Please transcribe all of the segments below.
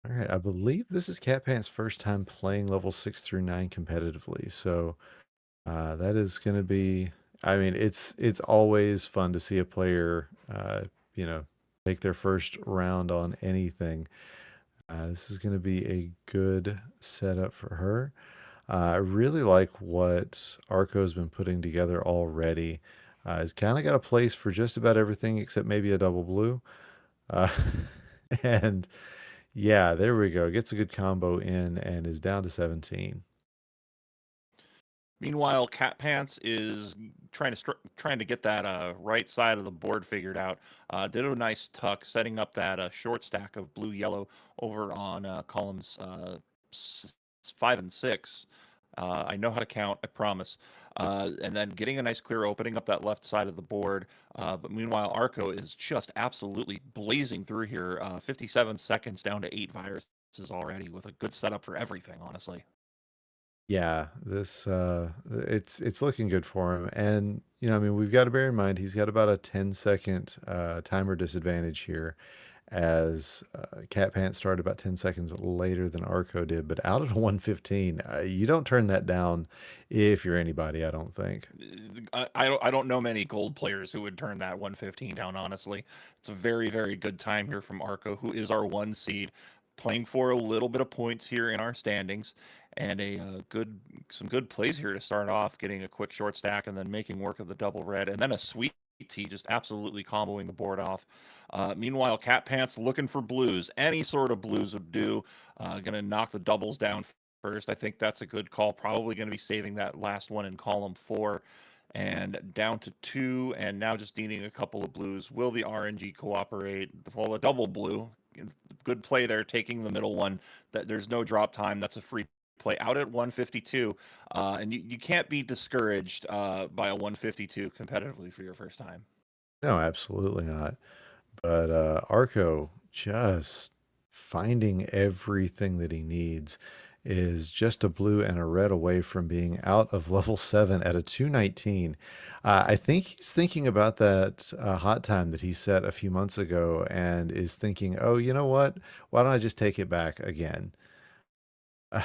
All right, I believe this is Cat Pant's first time playing level 6 through 9 competitively. So that is going to be, I mean, it's always fun to see a player, you know, take their first round on anything. This is going to be a good setup for her. I really like what Arco's been putting together already. He's kind of got a place for just about everything except maybe a double blue. Uh, and yeah, there we go. Gets a good combo in and is down to 17. Meanwhile, Cat Pants is trying to get that right side of the board figured out. Did a nice tuck, setting up that short stack of blue yellow over on columns 5 and 6. I know how to count, I promise. And then getting a nice clear, opening up that left side of the board. But meanwhile, Arco is just absolutely blazing through here. 57 seconds down to 8 viruses already with a good setup for everything, honestly. Yeah, this it's looking good for him. And I mean, we've got to bear in mind he's got about a 10-second timer disadvantage here as Cat Pants started about 10 seconds later than Arco did, but out at 115, you don't turn that down if you're anybody, I don't think. I don't know many gold players who would turn that 115 down, honestly. It's a very, very good time here from Arco, who is our 1 seed, playing for a little bit of points here in our standings, and some good plays here to start off, getting a quick short stack and then making work of the double red, and then a sweet tea just absolutely comboing the board off. Meanwhile, Cat Pants looking for blues. Any sort of blues would do. Gonna knock the doubles down first. I think that's a good call. Probably going to be saving that last one in column 4 and down to 2, and now just needing a couple of blues. Will the RNG cooperate? Well, a double blue. Good play there, taking the middle one. That there's no drop time. That's a free play out at 152, and you can't be discouraged by a 152 competitively for your first time. No, absolutely not. But Arco just finding everything that he needs is just a blue and a red away from being out of level 7 at a 219. I think he's thinking about that hot time that he set a few months ago and is thinking, oh, you know what? Why don't I just take it back again? Wow.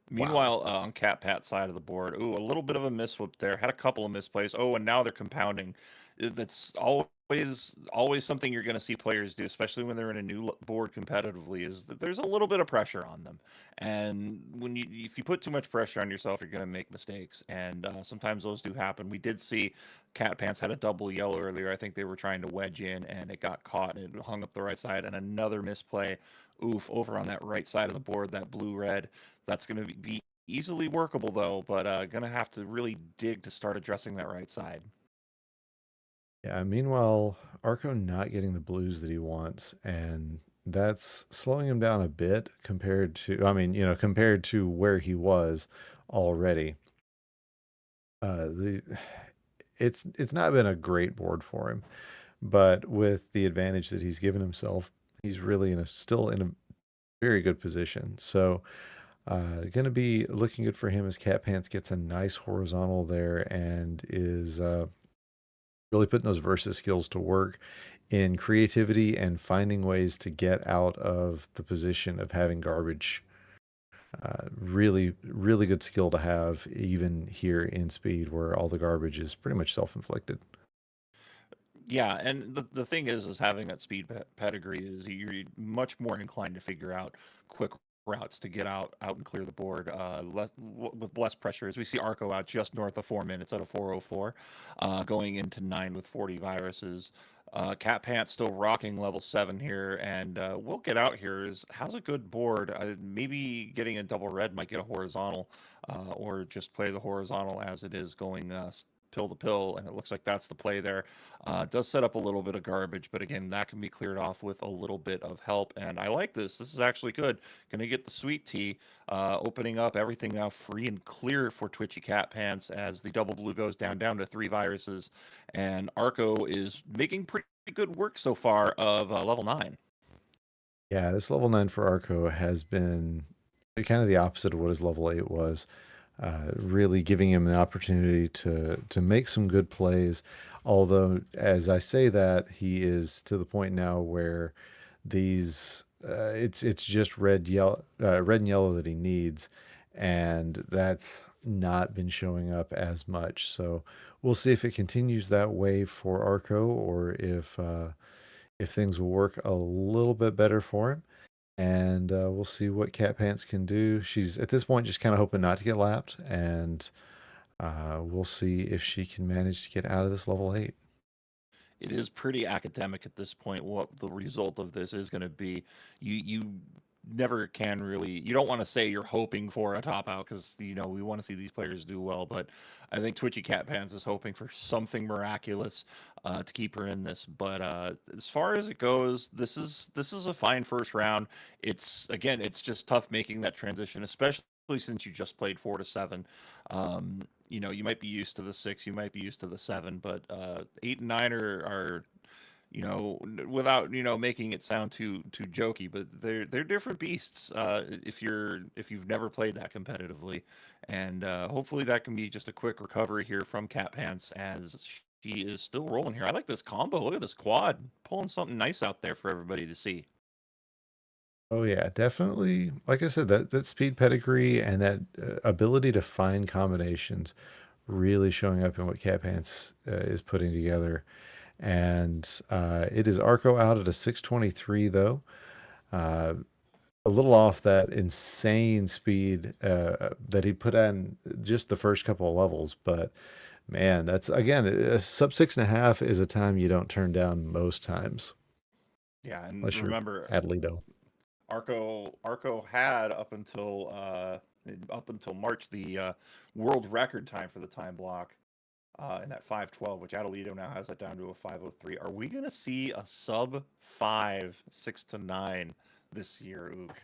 Meanwhile, on Cat Pat's side of the board, ooh, a little bit of a misflip there. Had a couple of misplays. Oh, and now they're compounding. That's always something you're going to see players do, especially when they're in a new board competitively. Is that there's a little bit of pressure on them, and if you put too much pressure on yourself, you're going to make mistakes, and sometimes those do happen. We did see Cat Pants had a double yellow earlier. I think they were trying to wedge in, and it got caught and it hung up the right side, and another misplay. Oof, over on that right side of the board, that blue red. That's going to be easily workable though, but going to have to really dig to start addressing that right side. Yeah, meanwhile, Arco not getting the blues that he wants, and that's slowing him down a bit compared to, I mean, compared to where he was already. The it's not been a great board for him, but with the advantage that he's given himself, he's really still in a very good position. So, going to be looking good for him as Cat Pants gets a nice horizontal there and is really putting those versus skills to work in creativity and finding ways to get out of the position of having garbage. Really, really good skill to have, even here in speed, where all the garbage is pretty much self-inflicted. Yeah, and the thing is having that speed pedigree is you're much more inclined to figure out quick routes to get out and clear the board with less pressure. As we see Arco out just north of 4 minutes at a 404, going into 9 with 40 viruses. Cat Pants still rocking level 7 here, and we'll get out here. Has a good board. Maybe getting a double red might get a horizontal, or just play the horizontal as it is going pill to pill, and it looks like that's the play there. It does set up a little bit of garbage, but again, that can be cleared off with a little bit of help. And I like this. This is actually good. Going to get the sweet tea, opening up everything now free and clear for Twitchy Cat Pants as the double blue goes down to 3 viruses, and Arco is making pretty good work so far of level 9. Yeah, this level 9 for Arco has been kind of the opposite of what his level 8 was. Really giving him an opportunity to make some good plays. Although, as I say that, he is to the point now where these it's just red and yellow that he needs, and that's not been showing up as much. So we'll see if it continues that way for Arco, or if things will work a little bit better for him. And we'll see what Cat Pants can do. She's at this point just kind of hoping not to get lapped, and we'll see if she can manage to get out of this level 8. It is pretty academic at this point what the result of this is going to be. You never can really. You don't want to say you're hoping for a top out because we want to see these players do well. But I think Twitchy Cat Pants is hoping for something miraculous to keep her in this. But as far as it goes, this is a fine first round. It's just tough making that transition, especially since you just played 4 to 7. You might be used to the 6, you might be used to the 7, but 8 and 9 are without making it sound too jokey, but they're different beasts. If you've never played that competitively, and hopefully that can be just a quick recovery here from Cat Pants as she is still rolling here. I like this combo. Look at this quad, pulling something nice out there for everybody to see. Oh yeah, definitely. Like I said, that speed pedigree and that ability to find combinations really showing up in what Cat Pants is putting together. And it is Arco out at a 623 though. A little off that insane speed that he put in just the first couple of levels, but man, that's again a sub 6.5 is a time you don't turn down most times, Yeah, and unless you're remember, Adelito. Arco had up until March the world record time for the time block in that 5:12, which Adelito now has that down to a 5:03. Are we gonna see a sub 5 6 to 9 this year, Ook?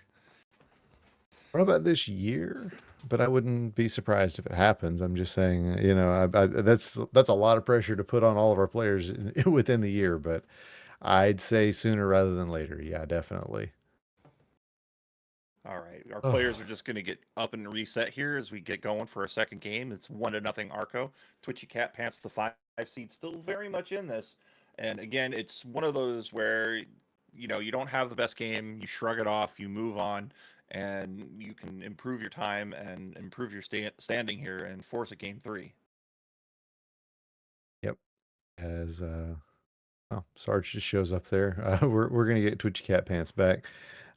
I don't know about this year, but I wouldn't be surprised if it happens. I'm just saying, that's a lot of pressure to put on all of our players within the year, but I'd say sooner rather than later. Yeah, definitely. All right, our players Oh, are just going to get up and reset here as we get going for a second game. It's 1-0 Arco. Twitchy Cat Pants, the 5 seed, still very much in this. And again, it's one of those where you don't have the best game, you shrug it off, you move on, and you can improve your time and improve your standing here and force a game 3. yep. As oh, Sarge just shows up there. We're gonna get Twitchy Cat Pants back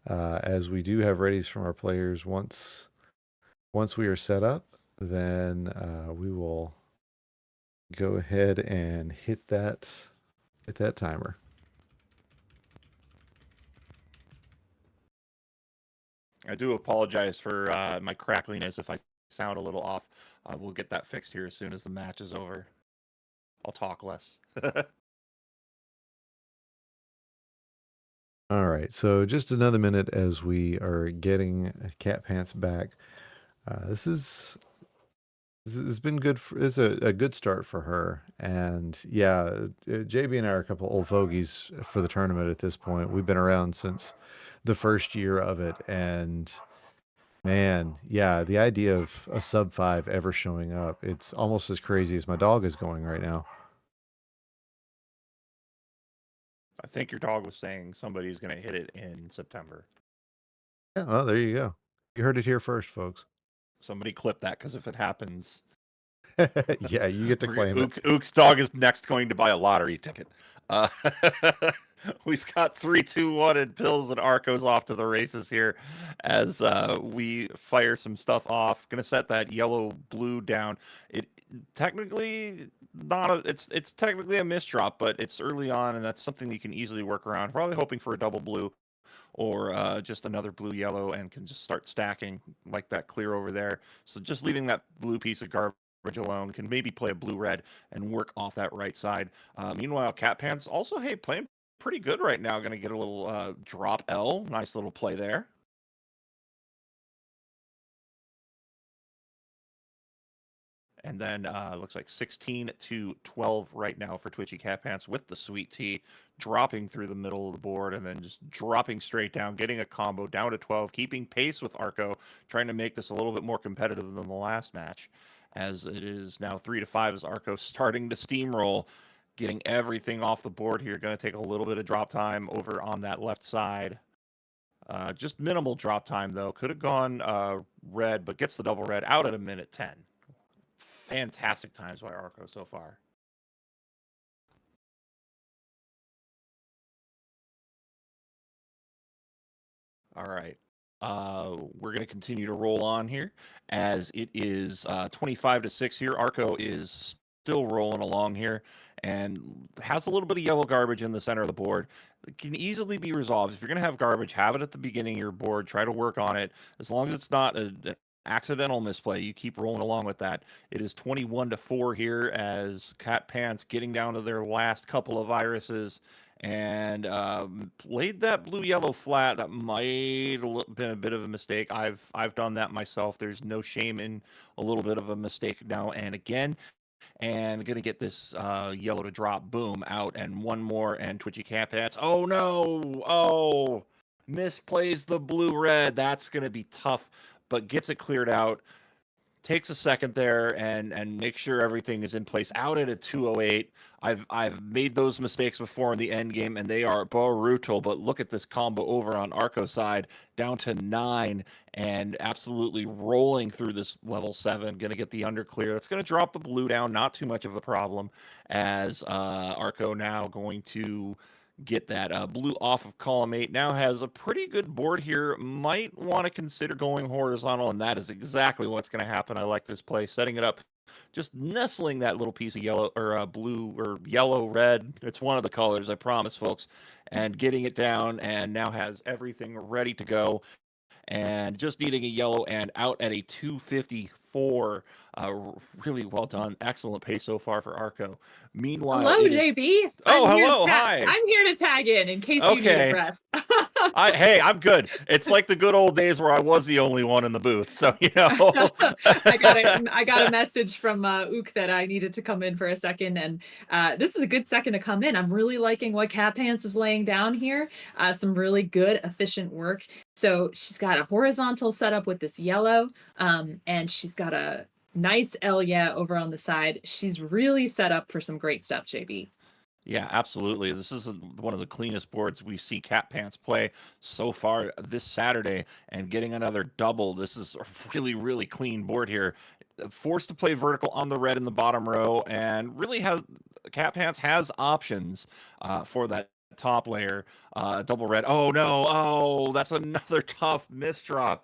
as we do have readies from our players. Once we are set up, then we will go ahead and hit that timer. I do apologize for my crackliness if I sound a little off. We'll get that fixed here as soon as the match is over. I'll talk less. All right, so just another minute as we are getting Cat Pants back. This is this has been good. It's a good start for her, and yeah, JB and I are a couple old fogies for the tournament at this point. We've been around since the first year of it, and man, yeah, the idea of a sub 5 ever showing up, it's almost as crazy as my dog is going right now. I think your dog was saying somebody's going to hit it in September. Yeah, well, there you go. You heard it here first, folks. Somebody clip that because if it happens, Yeah, you get to claim it. Ook's dog is next going to buy a lottery ticket. Uh, we've got 3, 2, 1, and Pills and Arcos off to the races here as we fire some stuff off. Going to set that yellow blue down. It technically not a, it's technically a misdrop, but it's early on, and that's something you can easily work around. Probably hoping for a double blue or just another blue yellow and can just start stacking like that clear over there. So just leaving that blue piece of garbage alone can maybe play a blue red and work off that right side. Meanwhile, Cat Pants also, hey, playing pretty good right now. Going to get a little drop L. Nice little play there. And then looks like 16-12 right now for Twitchy Cat Pants with the sweet tea dropping through the middle of the board and then just dropping straight down, getting a combo down to 12, keeping pace with Arco, trying to make this a little bit more competitive than the last match. As it is now 3-5 as Arco starting to steamroll, getting everything off the board here. Going to take a little bit of drop time over on that left side. Just minimal drop time though. Could have gone red, but gets the double red out at a minute 10. Fantastic times by Arco so far. All right. We're going to continue to roll on here as it is 25-6 here. Arco is still rolling along here and has a little bit of yellow garbage in the center of the board. It can easily be resolved. If you're going to have garbage, have it at the beginning of your board. Try to work on it. As long as it's not an accidental misplay, you keep rolling along with that. It is 21-4 here as Cat Pants getting down to their last couple of viruses and played that blue yellow flat. That might have been a bit of a mistake. I've done that myself. There's no shame in a little bit of a mistake now and again. And gonna get this yellow to drop. Boom, out, and one more. And Twitchy Cat Pants. Oh no! Oh, misplays the blue red. That's gonna be tough, but gets it cleared out. Takes a second there and make sure everything is in place. Out at a 208. I've made those mistakes before in the end game, and they are brutal. But look at this combo over on Arco side, down to 9, and absolutely rolling through this level 7. Going to get the under clear. That's going to drop the blue down. Not too much of a problem, as Arco now going to get that blue off of column 8. Now has a pretty good board here. Might want to consider going horizontal, and that is exactly what's going to happen. I like this play. Setting it up, just nestling that little piece of yellow or blue or yellow red. It's one of the colors, I promise, folks. And getting it down, and now has everything ready to go. And just needing a yellow and out at a 254. Really well done. Excellent pace so far for Arco. Meanwhile, Hello, it is. JB. Oh, hello. Hi. I'm here to tag in case you need a Okay. breath. Hey, I'm good. It's like the good old days where I was the only one in the booth. So, I got a message from Ook that I needed to come in for a second, and this is a good second to come in. I'm really liking what Cat Pants is laying down here. Some really good, efficient work. So she's got a horizontal setup with this yellow, and she's got a nice L yeah over on the side. She's really set up for some great stuff, JB. Yeah, absolutely. This is one of the cleanest boards we see Cat Pants play so far this Saturday, and getting another double. This is a really, really clean board here. Forced to play vertical on the red in the bottom row, and really has Cat Pants has options for that top layer. Double red. Oh no! Oh, that's another tough misdrop.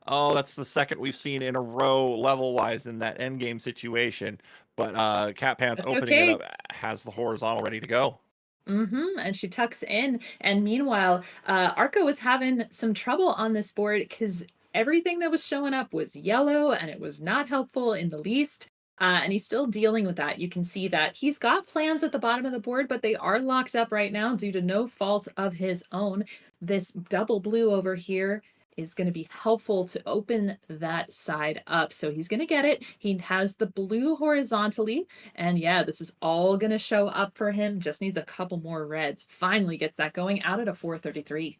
Oh, that's the second we've seen in a row level wise in that end game situation. But Cat Pants That's opening it okay. up has the horizontal ready to go. And she tucks in. And meanwhile, Arco was having some trouble on this board because everything that was showing up was yellow and it was not helpful in the least. And he's still dealing with that. You can see that he's got plans at the bottom of the board, but they are locked up right now due to no fault of his own. This double blue over here is going to be helpful to open that side up. So he's going to get it. He has the blue horizontally. And yeah, this is all going to show up for him. Just needs a couple more reds. Finally gets that going out at a 433.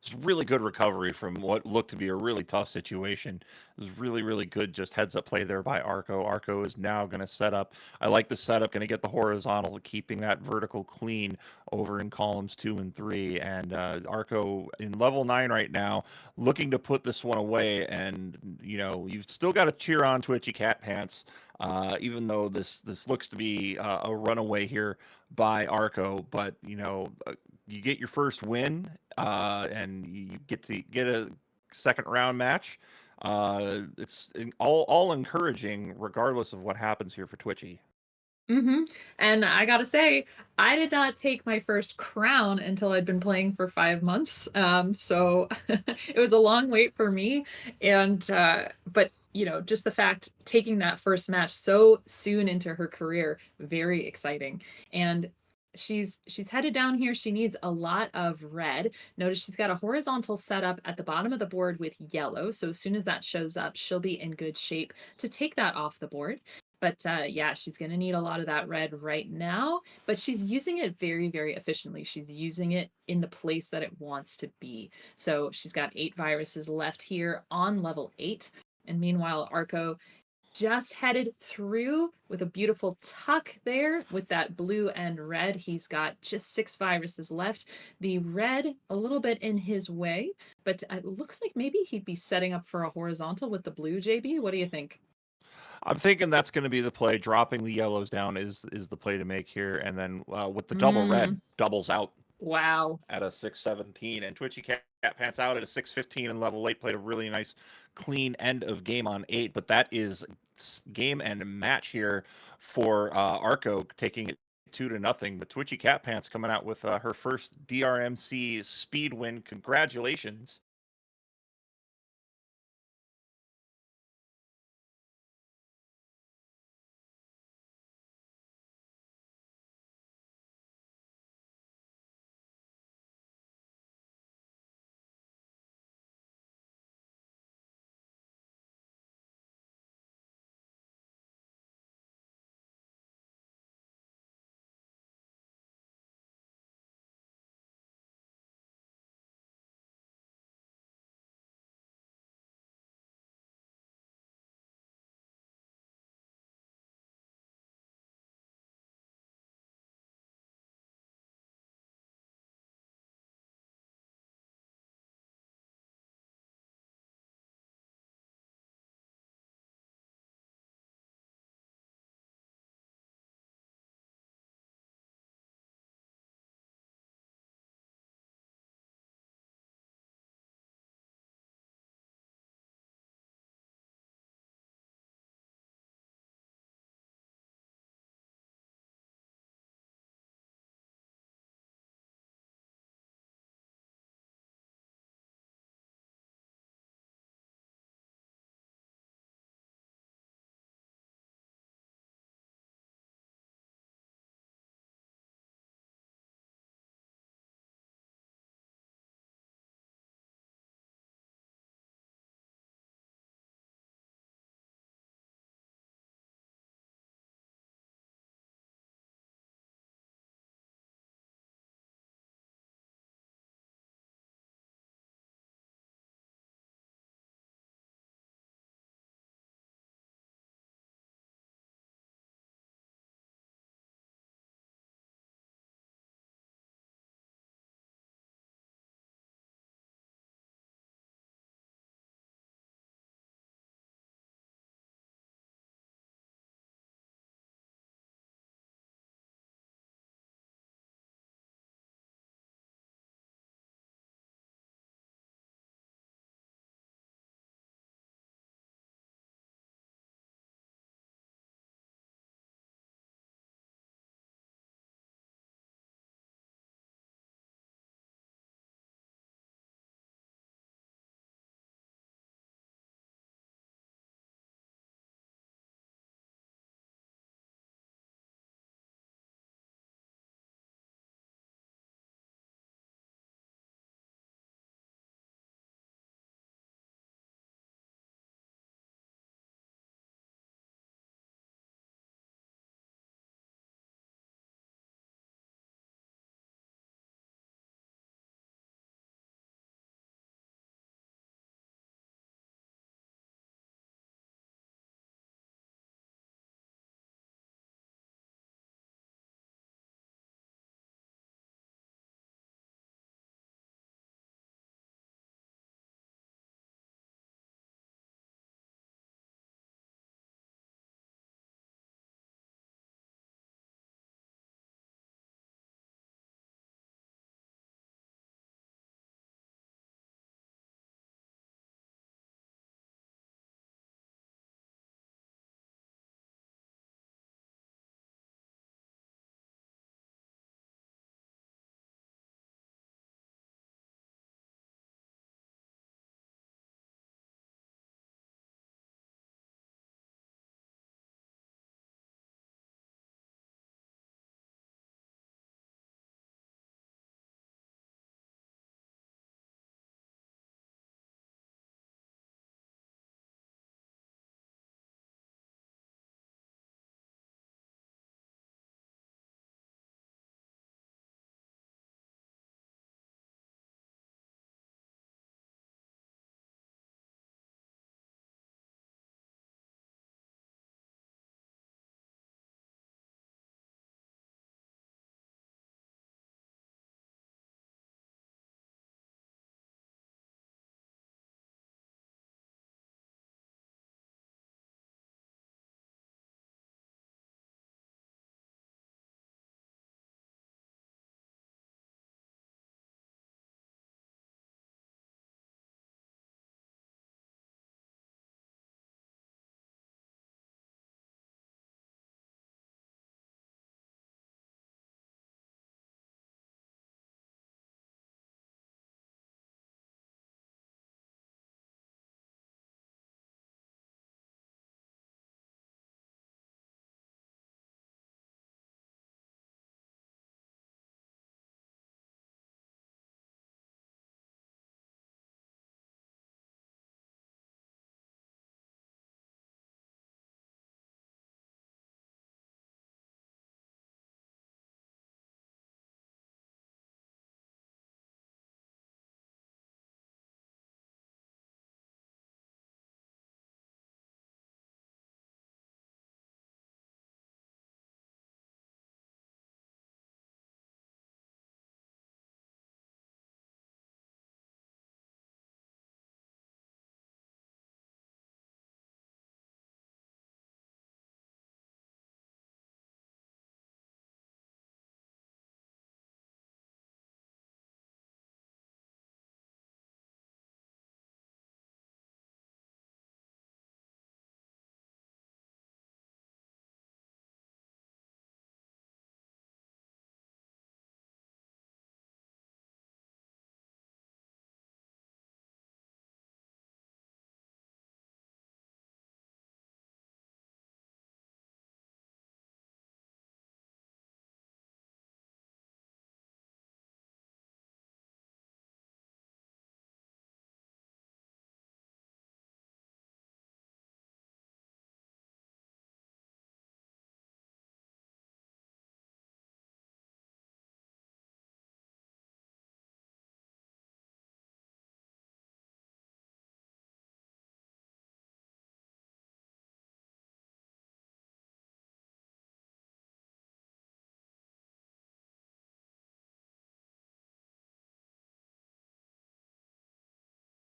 It's really good recovery from what looked to be a really tough situation. It was really, really good just heads up play there by Arco. Arco is now going to set up. I like the setup, going to get the horizontal, keeping that vertical clean over in columns 2 and 3. And Arco in level 9 right now, looking to put this one away. And, you've still got to cheer on Twitchy Cat Pants. Even though this looks to be a runaway here by Arco, but you get your first win, and you get to get a second round match. It's all encouraging, regardless of what happens here for Twitchy. And I gotta say, I did not take my first crown until I'd been playing for 5 months. So it was a long wait for me. And but just the fact taking that first match so soon into her career, very exciting. And she's headed down here. She needs a lot of red. Notice she's got a horizontal setup at the bottom of the board with yellow. So as soon as that shows up, she'll be in good shape to take that off the board. But yeah, she's going to need a lot of that red right now, but she's using it very, very efficiently. She's using it in the place that it wants to be. So she's got 8 viruses left here on level 8. And meanwhile, Arco, just headed through with a beautiful tuck there with that blue and red. He's got just 6 viruses left. The red a little bit in his way, but it looks like maybe he'd be setting up for a horizontal with the blue, JB. What do you think? I'm thinking that's going to be the play. Dropping the yellows down is the play to make here, and then with the double red, doubles out Wow. at a 617, and Twitchy Cat Pants out at a 615 and level 8. Played a really nice, clean end of game on 8, but that is game and match here for Arco, taking it 2-0. But Twitchy Cat Pants coming out with her first DrMC speed win. Congratulations